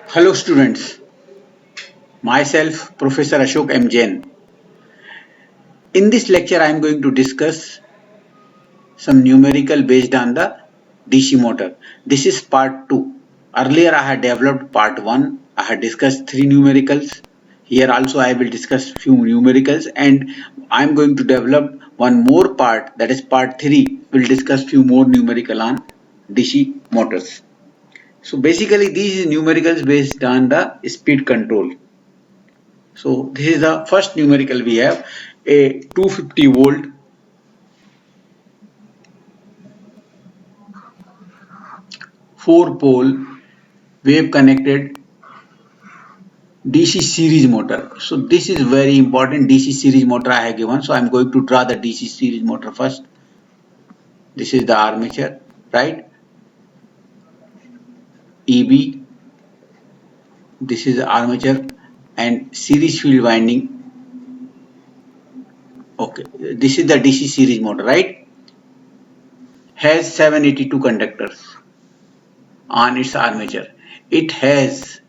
Hello students, myself Professor Ashok M. Jain. In this lecture I am going to discuss some numerical based on the DC motor. This is part 2. Earlier I had developed part 1. I had discussed 3 numericals. Here also I will discuss few numericals and I am going to develop one more part, that is part 3. We will discuss few more numerical on DC motors. So basically these numericals based on the speed control. So this is the first numerical we have, a 250 volt 4 pole wave connected DC series motor. So this is very important, DC series motor I have given. So I am going to draw the DC series motor first. This is the armature, right? EB, this is the armature and series field winding. Okay, this is the DC series motor, right? Has 782 conductors on its armature. It has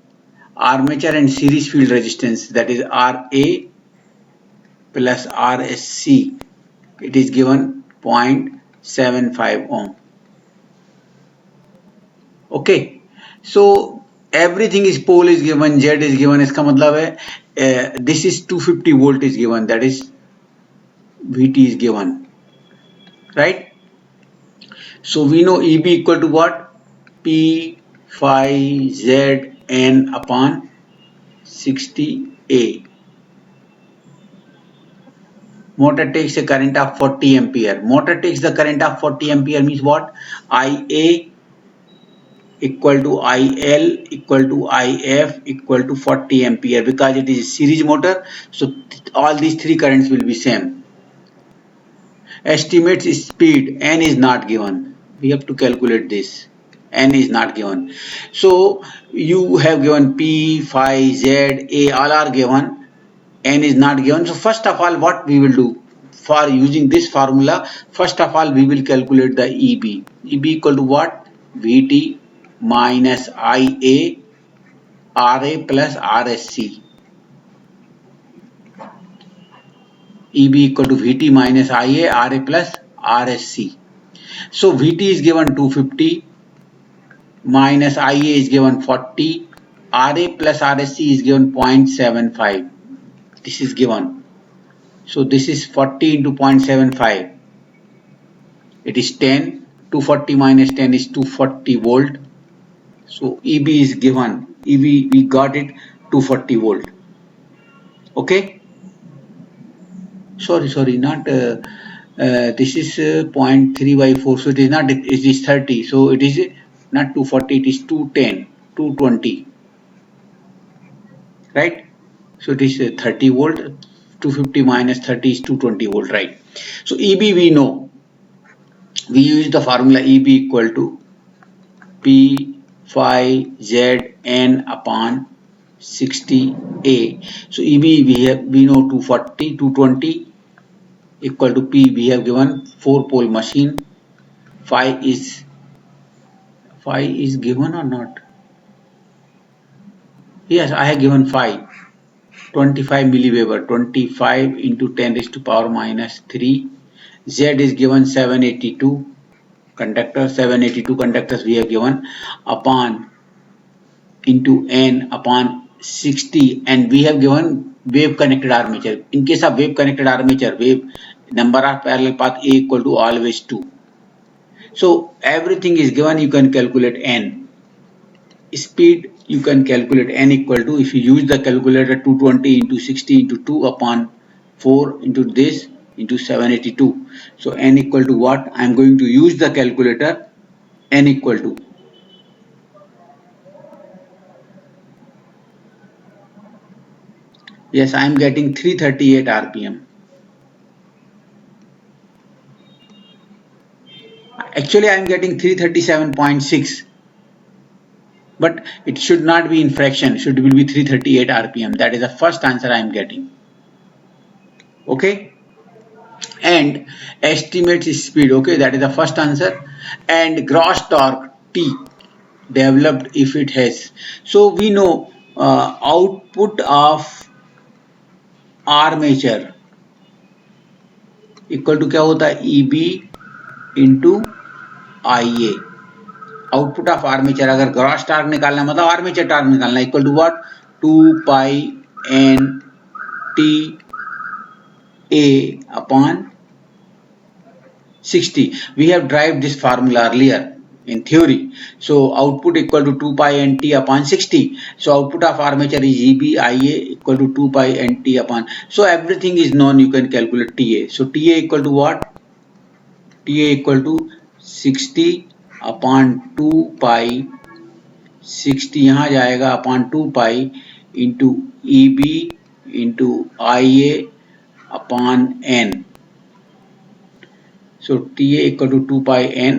armature and series field resistance, that is Ra plus Rsc. It is given 0.75 ohm. Okay, so everything is pole is given, Z is given. इसका मतलब है this is 250 volt is given, that is Vt is given, right? So we know Eb equal to what? P phi Z N upon 60A. Motor takes a current of 40 ampere. Motor takes the current of 40 ampere means what? Ia equal to IL equal to IF equal to 40 ampere, because it is a series motor. So all these three currents will be same. Estimates speed, N is not given. We have to calculate this. N is not given. So you have given P, phi, Z, A, all are given. N is not given. So first of all, what we will do? For using this formula, first of all, we will calculate the EB. EB equal to what? Vt minus Ia Ra plus Rsc. EB equal to Vt minus Ia Ra plus Rsc. So Vt is given 250 minus Ia is given 40. Ra plus Rsc is given 0.75. This is given. So this is 40 into 0.75. It is 10. 240 minus 10 is 240 volt. So EB is given. EB we got it 240 volt. Okay. Sorry, not this is 0.3 by 4. So it is not. It is 30. So it is not 240. It is 210, 220. Right. So it is 30 volt. 250 minus 30 is 220 volt. Right. So EB we know. We use the formula EB equal to P phi Z N upon 60A. So EB we know 240, 220 equal to P. We have given 4 pole machine. Phi is given or not? Yes, I have given phi 25 milliweber. 25 into 10 raised to power minus 3. Z is given 782 conductors. 782 conductors we have given upon into N upon 60, and we have given wave connected armature. In case of wave connected armature, wave number of parallel path A equal to always 2. So everything is given. You can calculate N. Speed you can calculate N equal to, if you use the calculator, 220 into 60 into 2 upon 4 into this into 782. So N equal to what? I am going to use the calculator. N equal to, yes, I am getting 338 RPM. Actually, I am getting 337.6. But it should not be in fraction. Should will be 338 RPM. That is the first answer I am getting. Okay. And estimate speed. Okay. That is the first answer. And gross torque T. developed if it has. So we know output of armature equal to क्या होता है EB into IA. Output of armature अगर gross torque निकालना मतलब armature torque निकालना equal to what 2 pi N T A upon 60. We have derived this formula earlier in theory. So output equal to 2 pi n t upon 60. So output of armature is EB IA equal to 2 pi n t upon. So everything is known. You can calculate TA. So TA equal to what? TA equal to 60 upon 2 pi 60 यहाँ जाएगा upon 2 pi into EB into IA upon n. So TA equal to 2 pi n.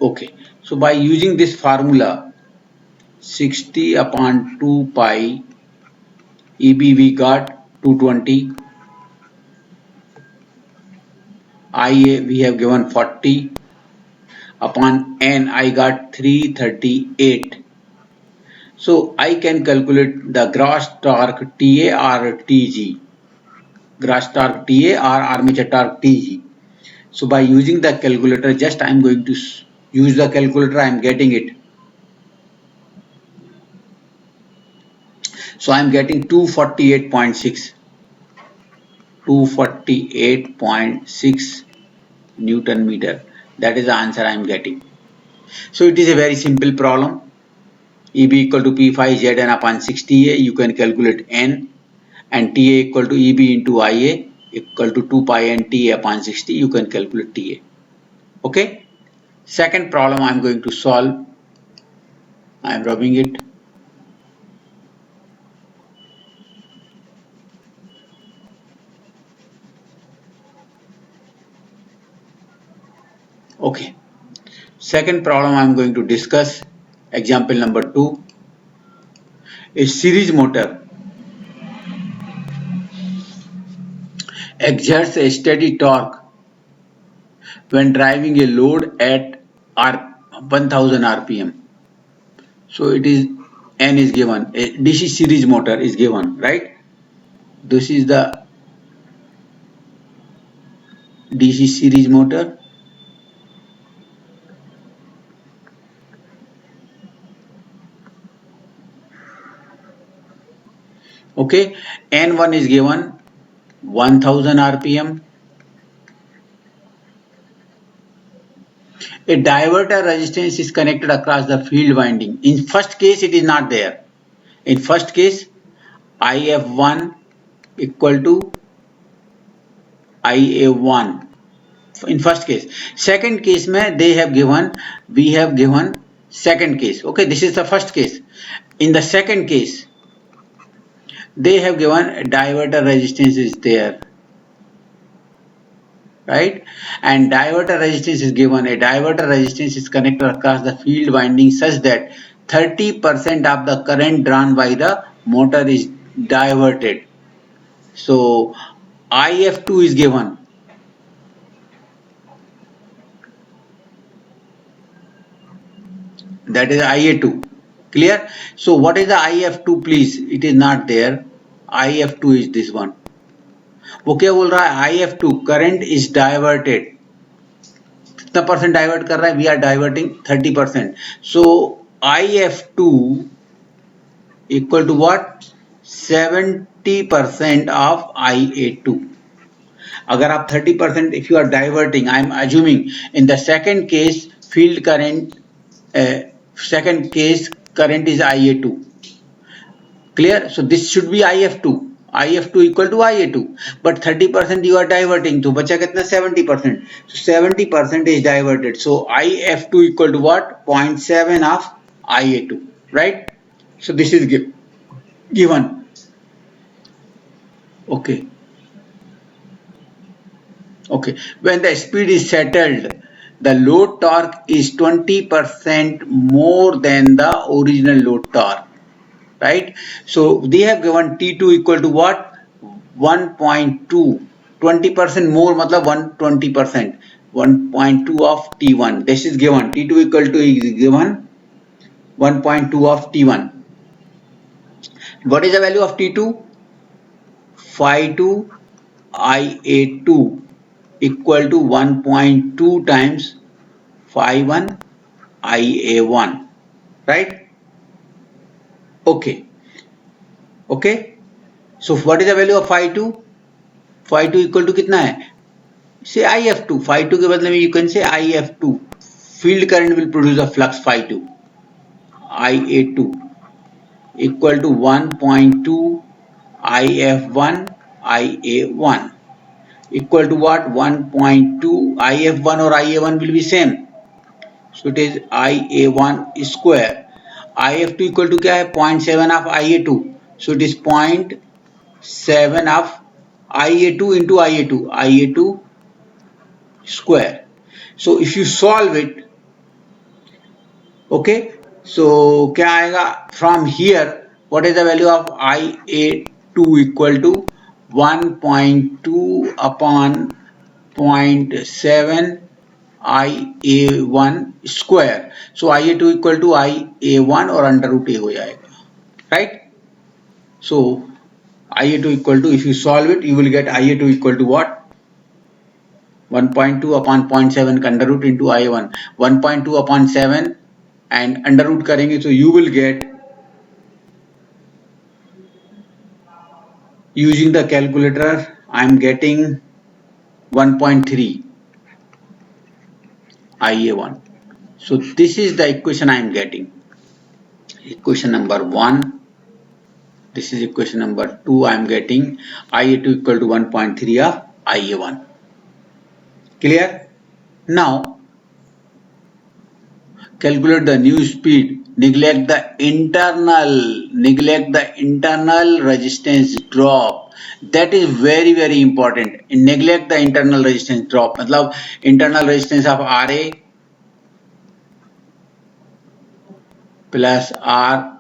Okay. So by using this formula 60 upon 2 pi EB we got 220. IA we have given 40 upon n I got 338. So I can calculate the gross torque TA or TG. Gross torque TA or armature torque TG. So by using the calculator, just I am going to use the calculator, I am getting it. So I am getting 248.6. 248.6 Newton meter. That is the answer I am getting. So it is a very simple problem. EB equal to P phi Zn upon 60A. You can calculate N, and TA equal to EB into IA equal to 2 pi n T upon 60. You can calculate TA. Okay. Second problem I am going to solve. I am rubbing it. Okay. Second problem I am going to discuss. Example number 2. A series motor exerts a steady torque when driving a load at 1000 rpm. So it is N is given. A DC series motor is given, right? This is the DC series motor. Okay, N1 is given 1000 rpm. A diverter resistance is connected across the field winding. In first case it is not there. In first case IF1 equal to IA1 in first case. Second case mein they have given, we have given second case. Okay, this is the first case. In the second case they have given a diverter resistance is there, right? And diverter resistance is given. A diverter resistance is connected across the field winding such that 30% of the current drawn by the motor is diverted. So IF2 is given. That is IA2. Clear? So what is the IF2 please? It is not there. IF2 is this one. वो क्या बोल रहा है IF2 current is diverted. कितना percent divert कर रहा है? We are diverting 30%. So IF2 equal to what? 70% of IA2. अगर आप 30% if you are diverting, I am assuming in the second case field current, second case current is IA2. Clear? So this should be IF2. IF2 equal to IA2, but 30% you are diverting, तो बचा कितना 70%. So 70% is diverted. So IF2 equal to what? 0.7 of IA2, right? So this is given. Okay. Okay. When the speed is settled, the load torque is 20% more than the original load torque. Right? So they have given T2 equal to what? 1.2. 20% more मतलब 120%. 1.2 of T1. This is given. T2 equal to is given 1.2 of T1. What is the value of T2? Phi 2 IA2 equal to 1.2 times phi 1 IA1, right? Okay. So what is the value of phi 2? Phi 2 equal to कितना है? Say IF2. Phi 2 के बदले में you can say IF2. Field current will produce a flux phi 2. IA2 equal to 1.2 IF1 IA1 equal to what? 1.2 IF1 or IA1 will be same. So it is IA1 square. IF2 equal to क्या है? 0.7 of IA2. So it is 0.7 of IA2 into IA2 square. So if you solve it, okay, so क्या आएगा? From here, what is the value of IA2 equal to 1.2 upon 0.7 IA1 square. So IA2 equal to IA1 or under root A हो जाएगा, right? So IA2 equal to, if you solve it, you will get IA2 equal to what? 1.2 upon 0.7 under root into IA1. 1.2 upon 7 and under root करेंगे, so you will get, using the calculator, I am getting 1.3 IA1. So this is the equation I am getting. Equation number 1. This is equation number 2. I am getting IA2 equal to 1.3 of IA1. Clear? Now calculate the new speed. Neglect the internal resistance drop. That is very, very important. Neglect the internal resistance drop. मतलब internal resistance of RA plus R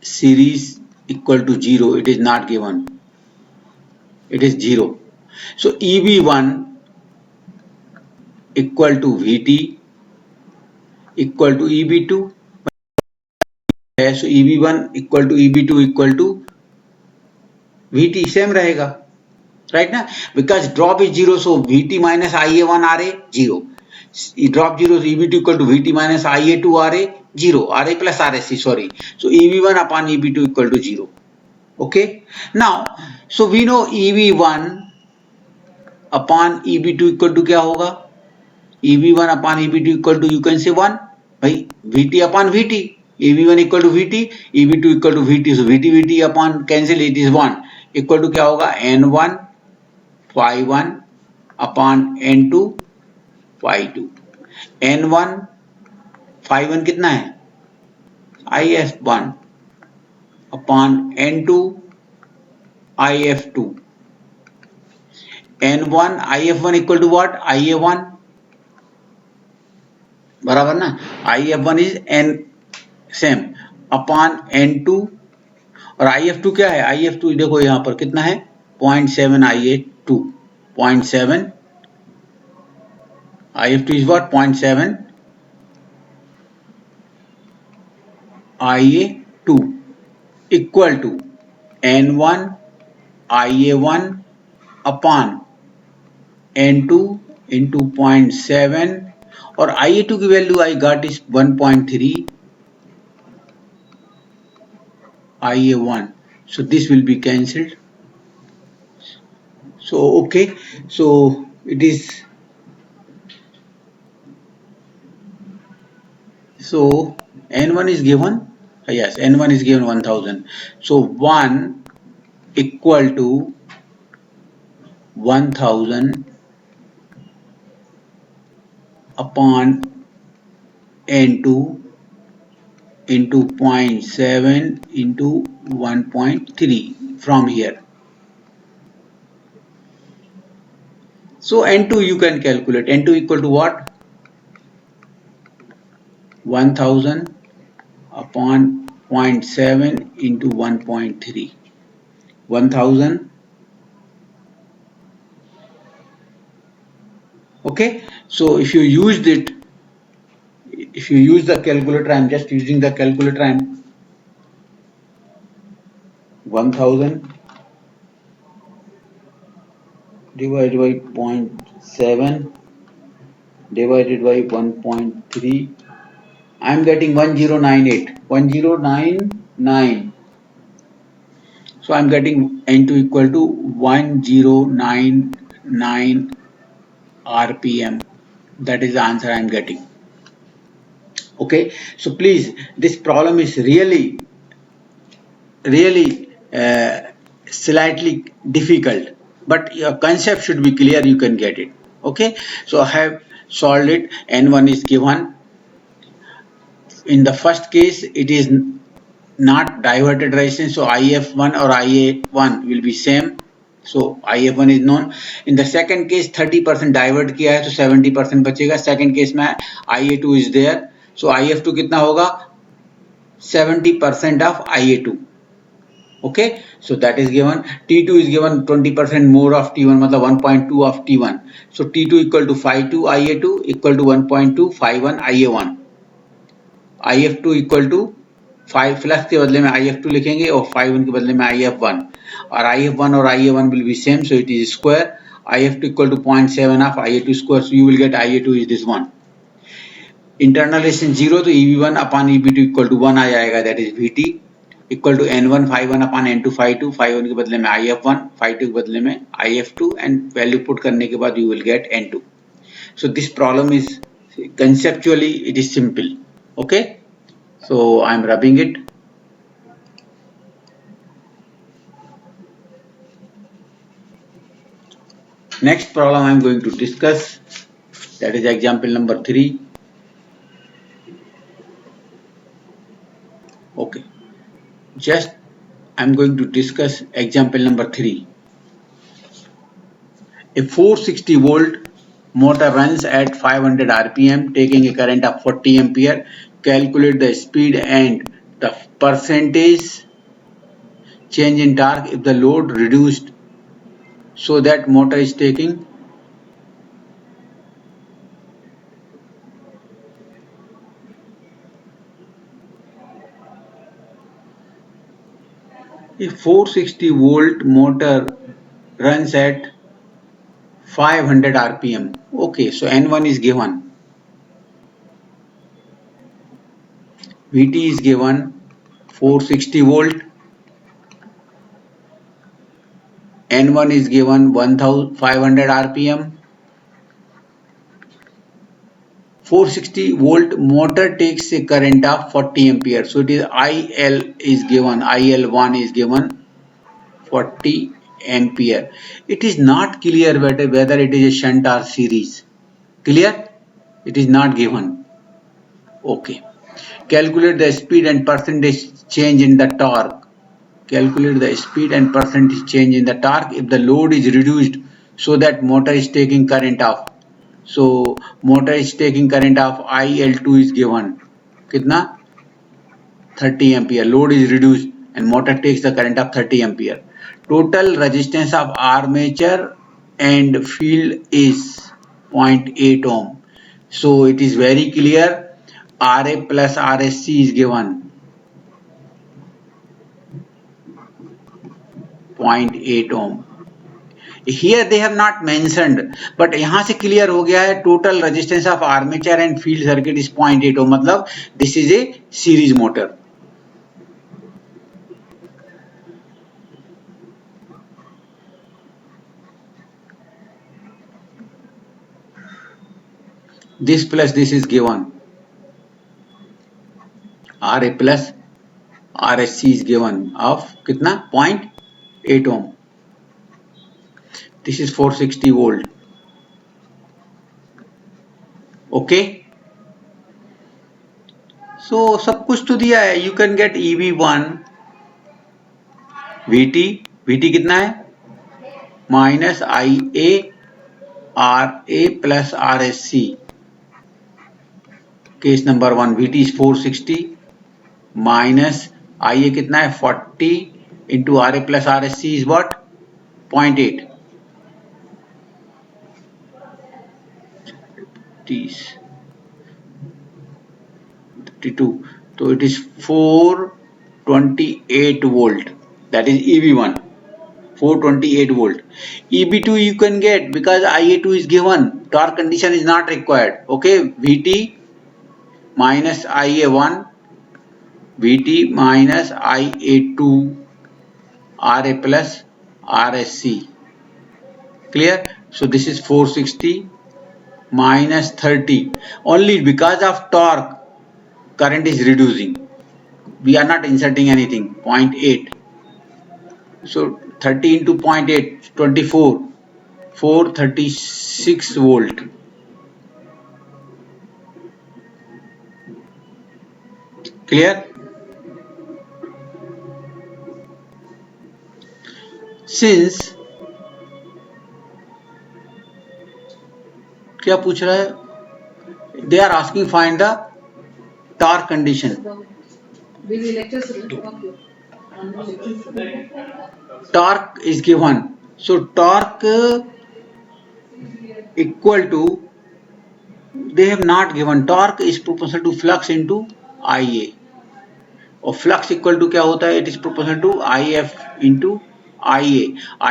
series equal to 0. It is not given. It is 0. So EB1 equal to VT equal to EB2. So EB1 equal to EB2 equal to VT, same रहेगा, right ना? Because drop is 0, so VT minus IA1 RA 0. Drop 0, so EB2 equal to VT minus IA2 RA 0. RA plus RSC, sorry. So EB1 upon EB2 equal to 0. Okay. Now, so we know EB1 upon EB2 equal to क्या होगा? EB1 upon EB2 equal to, you can say 1. भाई VT upon VT. EB1 equal to VT, EB2 equal to VT. So VT upon cancel, it is 1. Equal to क्या होगा? N1 phi 1 upon N2 phi 2. N1 phi 1 कितना है? IF1 upon N2 IF2. N1 IF1 equal to what? IA1. बराबर ना? IF1 is N same upon N2 और IF2 क्या है? IF2 देखो यहाँ पर कितना है? 0.7 IA2. 0.7 IF2 is what? 0.7 IA2 equal to N1 IA1 upon N2 into 0.7 और IA2 की value I got is 1.3 IA1. So this will be cancelled. So okay, so it is, so N1 is given, yes, N1 is given 1000. So 1 equal to 1000 upon N2 into 0.7 into 1.3 from here. So N2 you can calculate. N2 equal to what? 1000 upon 0.7 into 1.3. 1000. Okay. So if you used it, If you use the calculator, I'm just using the calculator. I'm 1000 divided by 0.7 divided by 1.3. I'm getting 1099. So I'm getting N2 equal to 1099 RPM. That is the answer I'm getting. Okay, so please, this problem is really slightly difficult, but your concept should be clear. You can get it. Okay, so I have solved it. N1 is given. In the first case, it is not diverted resistance, so IF1 or IA1 will be same. So IF1 is known. In the second case 30% divert किया है तो 70% बचेगा. Second case में IA2 is there, so IF2 कितना होगा? 70% of IA2. Okay, so that is given. T2 is given 20% more of T1, मतलब 1.2 of T1. So T2 equal to 5.2 IA2 equal to 1.2 5.1 IA1. IF2 equal to 5 plus के बदले में IF2 लिखेंगे और 5.1 के बदले में IF1, और IF1 और IA1 will be same, so it is square. IF2 equal to 0.7 of IA2 square, so you will get IA2 is this one. Internal resistance 0, तो EV1 upon EB2 equal to 1 आ जाएगा, that is VT equal to N1 5.1 upon N2 5.2. 5.1 के बदले में IF1, 5.2 के बदले में IF2, and value put करने के बाद you will get N2. So this problem is conceptually it is simple. Okay, so I'm rubbing it. Next problem I'm going to discuss, that is example number 3. Okay, just I'm going to discuss example number 3. A 460 volt motor runs at 500 rpm taking a current of 40 ampere. Calculate the speed and the percentage change in torque if the load reduced so that motor is taking a 460 volt motor runs at 500 rpm. Okay, so N1 is given, Vt is given 460 volt, N1 is given 1500 rpm. 460 volt motor takes a current of 40 ampere, so it is IL is given, IL1 is given 40 ampere. It is not clear whether it is a shunt or series. Clear? It is not given. Okay. Calculate the speed and percentage change in the torque. Calculate the speed and percentage change in the torque if the load is reduced so that motor is taking current of. So motor is taking current of IL2 is given. Kitna? 30 ampere. Load is reduced and motor takes the current of 30 ampere. Total resistance of armature and field is 0.8 ohm. So it is very clear. RA plus RSC is given 0.8 ohm. Here they have not mentioned, but यहाँ से clear हो गया है. Total resistance of armature and field circuit is 0.8 ohm. मतलब this is a series motor. This plus this is given. RA plus RSC is given of कितना? 0.8 ohm. This is 460 volt. Okay. So सब कुछ तो दिया है. You can get EV1, VT कितना है? Minus IA RA plus RSC. Case number 1, VT is 460 minus IA कितना है? 40 into RA plus RSC is what? 0.8. 52, so it is 428 volt, that is EB1, 428 volt. EB2 you can get because IA2 is given, torque condition is not required. Okay, VT minus IA1, VT minus IA2, RA plus RSC. Clear? So this is 460 minus 30. Only because of torque, current is reducing. We are not inserting anything. 0.8. So 30 into 0.8, 24. 436 volt. Clear? Since क्या पूछ रहा है? They are asking find the torque condition. Torque is given. So torque equal to, they have not given. Torque is proportional to flux into IA. और flux equal to क्या होता है? It is proportional to IF into IA.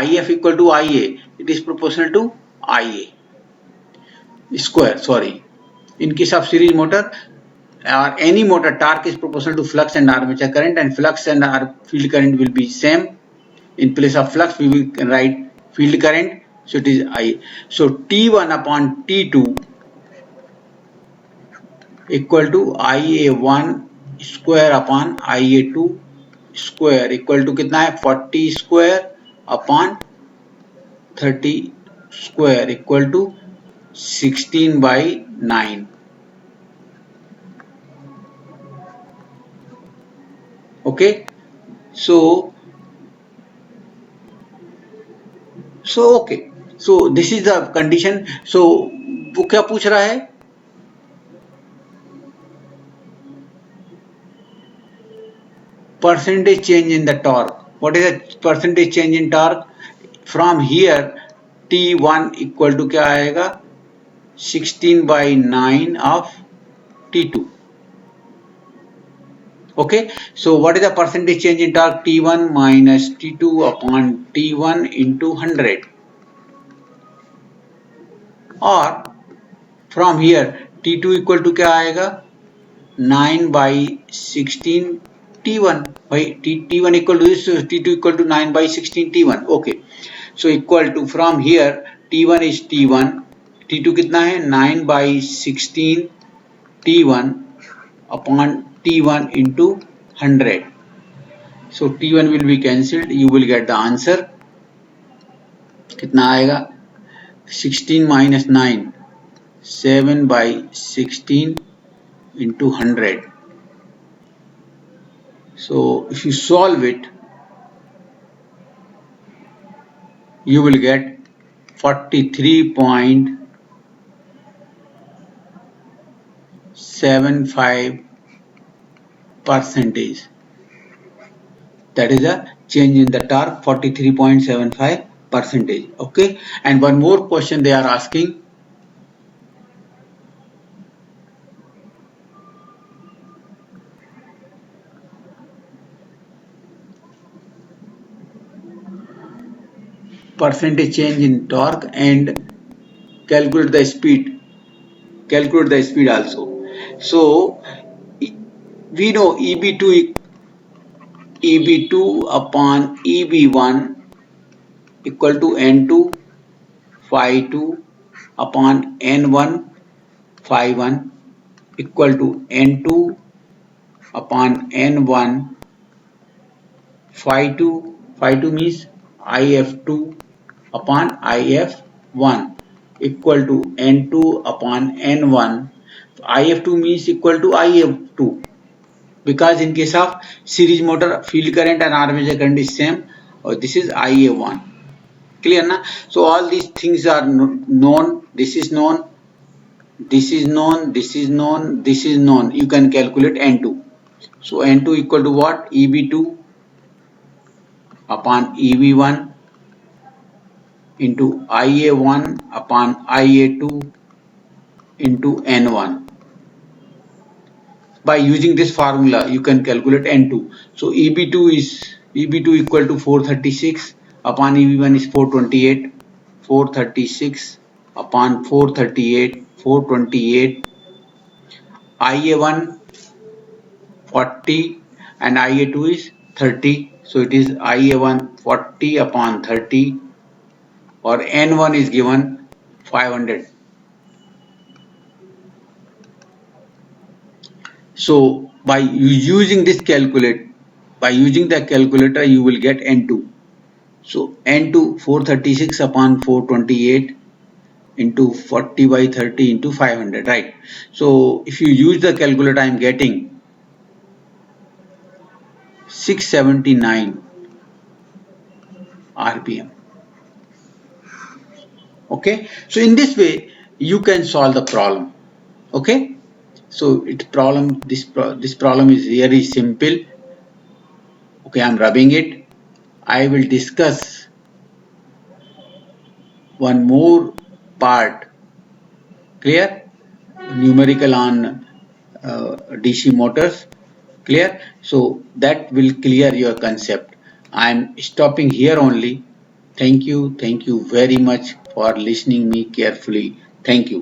IF equal to IA. It is proportional to IA square. Sorry. In case of series motor or any motor, torque is proportional to flux and armature current, and flux and our field current will be same. In place of flux, we will write field current. So it is I. So T1 upon T2 equal to IA1 square upon IA2 square equal to कितना है? 40 square upon 30 square equal to 16 by 9. Okay. So okay. So this is the condition. So वो क्या पूछ रहा है? Percentage change in the torque. What is the percentage change in torque? From here T1 equal to क्या आएगा? 16 by 9 of T2. Okay, so what is the percentage change in torque? T1 minus T2 upon T1 into 100. Or from here T2 equal to क्या आएगा? 9 by 16 T1. By T1 equal to this, T2 equal to 9 by 16 T1. Okay, so equal to, from here T1 is T1, T2 कितना है? 9 by 16 T1 upon T1 into 100. So T1 will be cancelled. You will get the answer. कितना आएगा? 16 minus 9, 7 by 16 into 100. So if you solve it, you will get 43.75%. That is a change in the torque, 43.75%. Okay, and one more question they are asking. Percentage change in torque and calculate the speed. Calculate the speed also. So we know EB2 upon EB1 equal to N2 phi 2 upon N1 phi 1 equal to N2 upon N1 phi 2. Phi 2 means IF2 upon IF1 equal to N2 upon N1. IF2 means equal to IF2, because in case of series motor field current and armature current is same. Or this is IA1. Clear na? So all these things are known. This is known, this is known, this is known, this is known. You can calculate N2. So N2 equal to what? EB2 upon EB1 into IA1 upon IA2 into N1. by using this formula you can calculate N2. So EB2 equal to 436 upon EB1 is 428. 436 upon 438, 428. IA1 40 and IA2 is 30. So it is IA1 40 upon 30, or N1 is given 500. So by using the calculator you will get N2. So N2 436 upon 428 into 40 by 30 into 500, right? So if you use the calculator, I am getting 679 RPM. Okay, so in this way you can solve the problem. Okay, so this problem is very simple. Okay, I'm rubbing it. I will discuss one more part. Clear? Numerical on DC motors. Clear? So that will clear your concept. I'm stopping here only. Thank you very much for listening me carefully. Thank you.